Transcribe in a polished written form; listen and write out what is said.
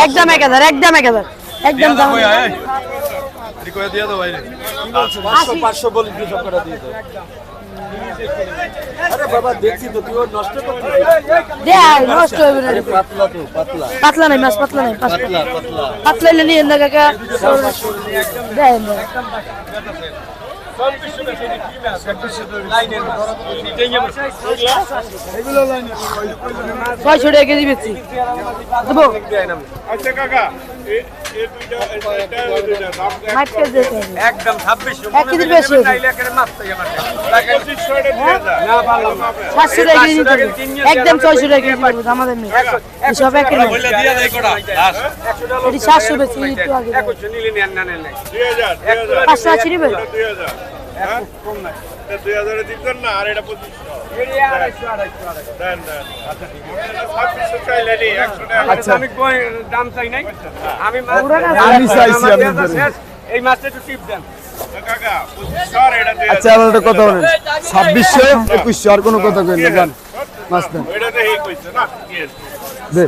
একদম 1000 একদম 1000 একদম দাম রিকোয়া দিয়ে দাও ভাই 500 বলি কি সব করে দিয়ে দাও আরে বাবা দেখছি তো তুই নষ্ট করছিস দে নষ্ট হবে না পাতলা তো পাতলা পাতলা নাই মাছ পাতলা নাই পাতলা পাতলা পাতলা নিয়ে না কাকা দেন ছয়শো টাকা কেজি বেচছি দেবো আচ্ছা কাকা একদম 2600 এক কেজি বেশি সাতশো টাকা কেজি নিতে হবে। একদম 600 টাকা কেজি পড়বে আমাদের নেই সব একের মাল। এটি 700 বেচছি একটু আগে 500 আছে নিবে 2000 দিবেন না আর এটা 2500 আমি কই দাম চাই নাই আমি আমি চাইছি আপনাদের এই মাছটা একটু টিপ দেন কাকা 2500 আর এটা আচ্ছা আমরা কত বলেন 2600 2100 আর কোনো কথা কই না জান মাছ দেন ওইটাতে এই কইছে না কি দে